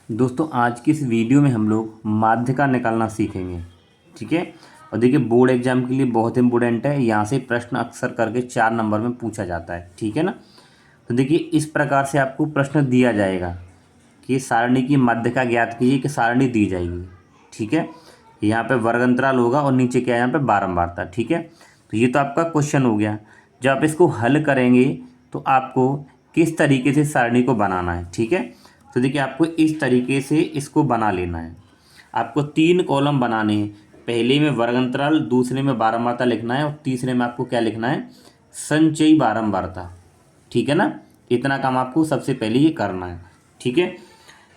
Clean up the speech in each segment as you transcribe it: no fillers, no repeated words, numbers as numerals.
दोस्तों आज की इस वीडियो में हम लोग माध्यिका निकालना सीखेंगे। ठीक है। और देखिए बोर्ड एग्जाम के लिए बहुत इंपॉर्टेंट है, यहाँ से प्रश्न अक्सर करके 4 नंबर में पूछा जाता है। ठीक है ना। तो देखिए इस प्रकार से आपको प्रश्न दिया जाएगा कि सारणी की माध्यिका ज्ञात कीजिए, कि सारणी दी जाएगी। ठीक है। यहाँ पे वर्ग अंतराल होगा और नीचे क्या है, यहाँ पे बारंबारता। ठीक है। तो ये तो आपका क्वेश्चन हो गया। जब आप इसको हल करेंगे तो आपको किस तरीके से सारणी को बनाना है। ठीक है। तो देखिए आपको इस तरीके से इसको बना लेना है। आपको 3 कॉलम बनाने हैं। पहले में वर्ग अंतराल, दूसरे में बारंबारता लिखना है और तीसरे में आपको क्या लिखना है, संचयी बारंबारता। ठीक है ना। इतना काम आपको सबसे पहले ये करना है। ठीक है।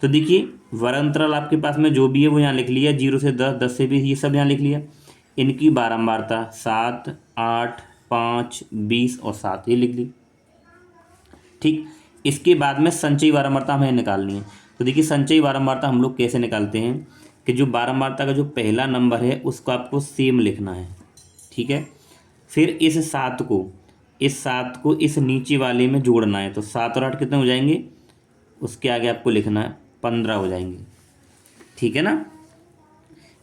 तो देखिए वर्ग अंतराल आपके पास में जो भी है वो यहाँ लिख लिया, 0 से 10, 10 से 20, ये सब यहाँ लिख लिया। इनकी बारंबारता 7, 8, 5, 20 और 7 ये लिख ली। ठीक। इसके बाद में संचयी बारंबारता हमें निकालनी है। तो देखिए संचयी बारंबारता हम लोग कैसे निकालते हैं कि जो बारंबारता का जो पहला नंबर है उसको आपको सेम लिखना है। ठीक है। फिर इस 7 को इस नीचे वाले में जोड़ना है। तो 7 और 8 कितने हो जाएंगे, उसके आगे आपको लिखना है 15 हो जाएंगे। ठीक है ना।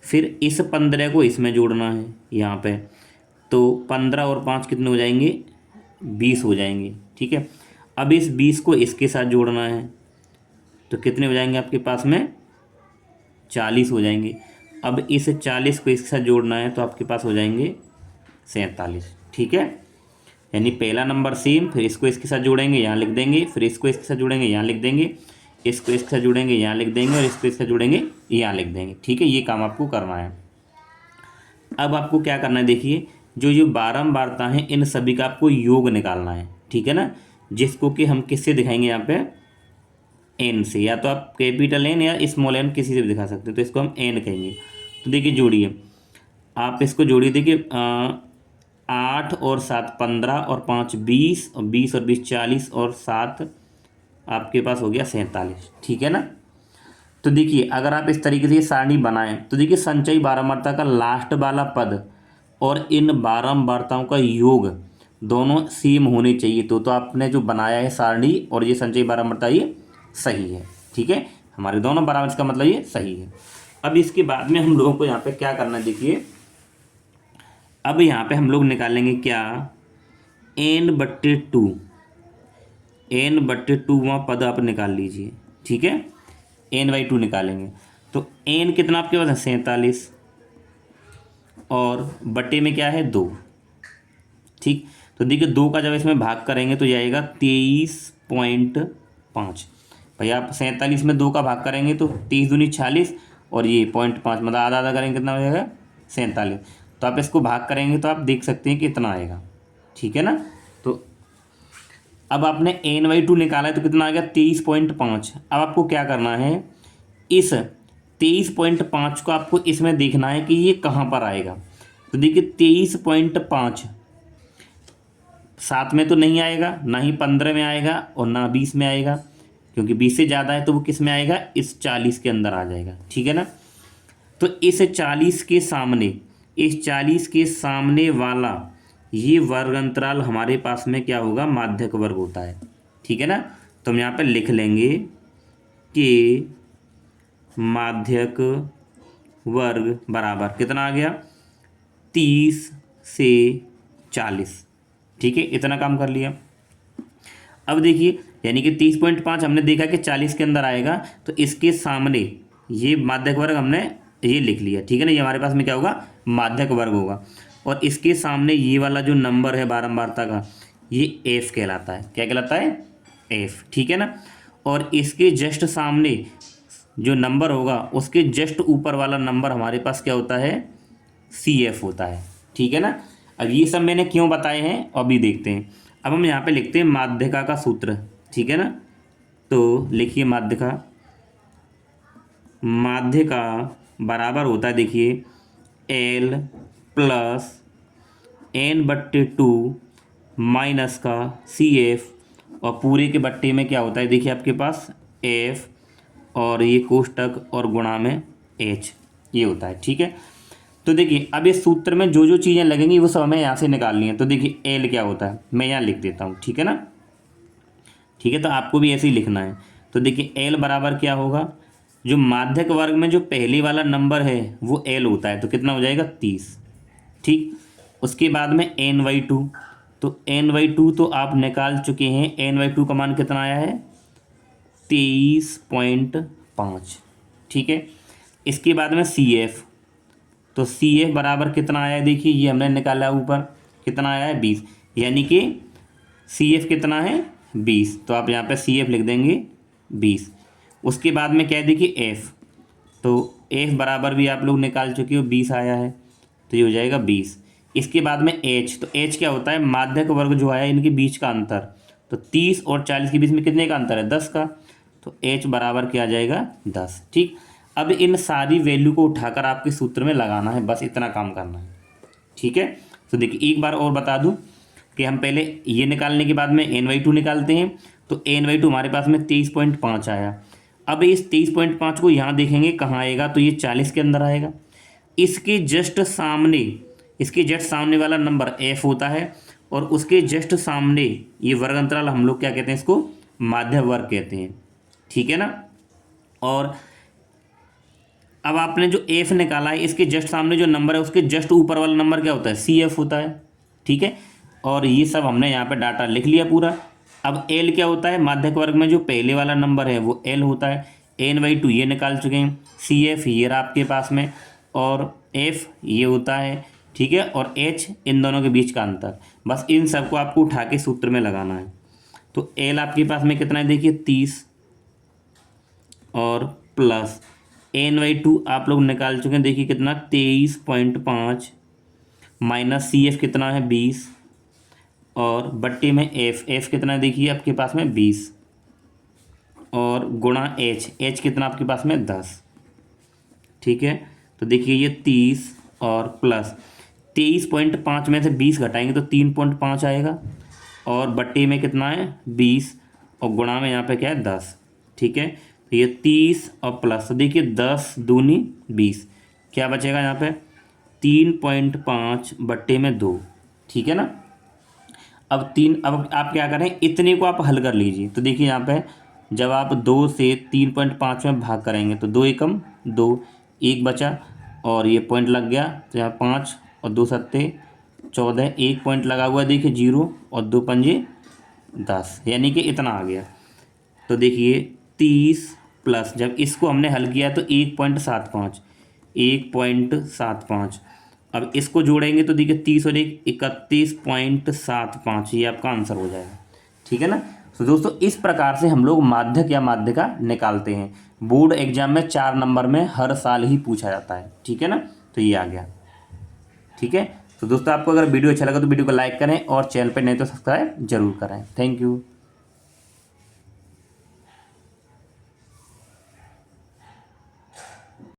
फिर इस 15 को इसमें जोड़ना है यहाँ पे, तो 15 और 5 कितने हो जाएंगे, 20 हो जाएंगे। ठीक है। अब इस 20 को इसके साथ जोड़ना है तो कितने हो जाएंगे आपके पास में, 40 हो जाएंगे। अब इस 40 को इसके साथ जोड़ना है तो आपके पास हो जाएंगे 47। ठीक है। यानी पहला नंबर सेम, फिर इसको इसके साथ जोड़ेंगे यहाँ लिख देंगे, फिर इसको इसके साथ जोड़ेंगे यहाँ लिख देंगे, इसको इसके साथ जोड़ेंगे यहाँ लिख देंगे और इसको इसके साथ जोड़ेंगे यहाँ लिख देंगे। ठीक है। ये काम आपको करना है। अब आपको क्या करना है, देखिए जो बारंबारता है इन सभी का आपको योग निकालना है। ठीक है ना। जिसको कि हम किससे दिखाएंगे, यहाँ पे एन से, या तो आप कैपिटल एन या स्मॉल एन किसी से भी दिखा सकते हैं। तो इसको हम एन कहेंगे। तो देखिए जोड़िए, आप इसको जोड़िए। देखिए 8 और 7 15 और 5 20 और 20 और 20 40 और 7 आपके पास हो गया 47। ठीक है ना। तो देखिए अगर आप इस तरीके से ये सारणी बनाएं तो देखिए संचयी बारंबारता का लास्ट वाला पद और इन बारंबारताओं का योग दोनों सेम होने चाहिए। तो आपने जो बनाया है सारणी और ये संचयी बारंबारता ये सही है। ठीक है। हमारे दोनों बराबर, इसका मतलब ये सही है। अब इसके बाद में हम लोगों को यहाँ पे क्या करना है, देखिए अब यहाँ पे हम लोग निकालेंगे क्या, n/2। n/2वां पद आप निकाल लीजिए। ठीक है। n/2 निकालेंगे तो n कितना आपके पास है, 47 और बट्टे में क्या है, 2। ठीक। तो देखिए 2 का जब इसमें भाग करेंगे तो जाएगा 23.5। भाई आप 47 में 2 का भाग करेंगे तो 23 दूनी 46 और ये 0.5 मतलब आधा आधा करेंगे कितना हो जाएगा, 47। तो आप इसको भाग करेंगे तो आप देख सकते हैं कि इतना आएगा। ठीक है ना। तो अब आपने n/2 निकाला है तो कितना आ गया, 23.5। अब आपको क्या करना है, इस 23.5 को आपको इसमें देखना है कि ये कहाँ पर आएगा। तो देखिए 23.5 7 में तो नहीं आएगा, ना ही 15 में आएगा और ना 20 में आएगा, क्योंकि 20 से ज़्यादा है तो वो किस में आएगा, इस 40 के अंदर आ जाएगा। ठीक है ना। तो इस 40 के सामने वाला ये वर्ग अंतराल हमारे पास में क्या होगा, माध्यक वर्ग होता है। ठीक है ना। तो हम यहाँ पे लिख लेंगे कि माध्यक वर्ग बराबर कितना आ गया, 30 से 40। ठीक है। इतना काम कर लिया। अब देखिए यानी कि 30.5 हमने देखा कि 40 के अंदर आएगा, तो इसके सामने ये माध्यक वर्ग हमने ये लिख लिया। ठीक है ना। ये हमारे पास में क्या होगा, माध्यक वर्ग होगा। और इसके सामने ये वाला जो नंबर है बारंबारता का, ये एफ कहलाता है। क्या कहलाता है, एफ। ठीक है ना। और इसके जस्ट सामने जो नंबर होगा उसके जस्ट ऊपर वाला नंबर हमारे पास क्या होता है, सी एफ होता है। ठीक है ना। अब ये सब मैंने क्यों बताए हैं अभी देखते हैं। अब हम यहाँ पे लिखते हैं माध्यिका का सूत्र। ठीक है ना। तो लिखिए माध्यिका बराबर होता है, देखिए L प्लस n/2 माइनस का CF और पूरे के बट्टे में क्या होता है, देखिए आपके पास F और ये कोष्टक और गुणा में H ये होता है। ठीक है। तो देखिए अब इस सूत्र में जो जो चीज़ें लगेंगी वो सब हमें यहाँ से निकालनी है। तो देखिए L क्या होता है, मैं यहाँ लिख देता हूँ। ठीक है ना। ठीक है। तो आपको भी ऐसे ही लिखना है। तो देखिए L बराबर क्या होगा, जो माध्यक वर्ग में जो पहले वाला नंबर है वो एल होता है, तो कितना हो जाएगा 30। ठीक, उसके बाद में n/2, तो n/2 तो आप निकाल चुके हैं, n/2 का मान कितना आया है 23.5। ठीक है, इसके बाद में CF, तो CF बराबर कितना आया है, देखिए ये हमने निकाला ऊपर, कितना आया है 20, यानी कि CF कितना है 20, तो आप यहाँ पे CF लिख देंगे 20। उसके बाद में क्या है देखिए F, तो F बराबर भी आप लोग निकाल चुके हो 20 आया है, तो ये हो जाएगा 20। इसके बाद में H, तो H क्या होता है, माध्यक वर्ग जो आया इनके बीच का अंतर, तो 30 और 40 के बीच में कितने का अंतर है 10 का, तो H बराबर क्या आ जाएगा 10। ठीक, अब इन सारी वैल्यू को उठाकर आपके सूत्र में लगाना है, बस इतना काम करना है। ठीक है, तो देखिए एक बार और बता दूं कि हम पहले ये निकालने के बाद में n/2 निकालते हैं, तो n/2 हमारे पास में 23.5 आया। अब इस 23.5 को यहाँ देखेंगे कहाँ आएगा, तो ये 40 के अंदर आएगा। इसके जस्ट सामने वाला नंबर f होता है, और उसके जस्ट सामने ये वर्ग अंतराल हम लोग क्या कहते हैं, इसको माध्य वर्ग कहते हैं। ठीक है ना, और अब आपने जो f निकाला है, इसके जस्ट सामने जो नंबर है उसके जस्ट ऊपर वाला नंबर क्या होता है, CF होता है। ठीक है, और ये सब हमने यहाँ पे डाटा लिख लिया पूरा। अब L क्या होता है, माध्यक वर्ग में जो पहले वाला नंबर है वो L होता है। n/2 ये निकाल चुके हैं, CF ये रहा आपके पास में, और F ये होता है। ठीक है, और H इन दोनों के बीच का अंतर, बस इन सबको आपको उठा के सूत्र में लगाना है। तो L आपके पास में कितना है देखिए 30, और प्लस n/2 आप लोग निकाल चुके हैं, देखिए कितना 23.5, माइनस CF कितना है 20, और बट्टे में F कितना है देखिए आपके पास में 20, और गुणा H कितना आपके पास में 10। ठीक है, तो देखिए ये 30 और प्लस 23.5 में से 20 घटाएंगे तो 3.5 आएगा, और बट्टे में कितना है 20, और गुणा में यहाँ पे क्या है 10। ठीक है, तो ये 30 और प्लस, तो देखिए 10 दूनी 20, क्या बचेगा यहाँ पे 3.5 बट्टे में 2। ठीक है ना, अब आप क्या करें, इतने को आप हल कर लीजिए। तो देखिए यहाँ पे जब आप 2 से 3.5 में भाग करेंगे तो 2 एकम 2, 1 बचा, और ये पॉइंट लग गया, तो यहाँ 5 और 2 सत्ते 14, 1 पॉइंट लगा हुआ है देखिए 0, और 2 पंजे 10, यानी कि इतना आ गया। तो देखिए 30 प्लस, जब इसको हमने हल किया तो 1.75, अब इसको जोड़ेंगे तो देखिए 30 और 1 31.75, ये आपका आंसर हो जाएगा। ठीक है ना, तो दोस्तों इस प्रकार से हम लोग माध्यक या माध्यिका निकालते हैं। बोर्ड एग्जाम में 4 नंबर में हर साल ही पूछा जाता है। ठीक है ना, तो ये आ गया। ठीक है, तो दोस्तों आपको अगर वीडियो अच्छा लगा तो वीडियो को लाइक करें, और चैनल पर नहीं तो सब्सक्राइब जरूर करें। Thank you.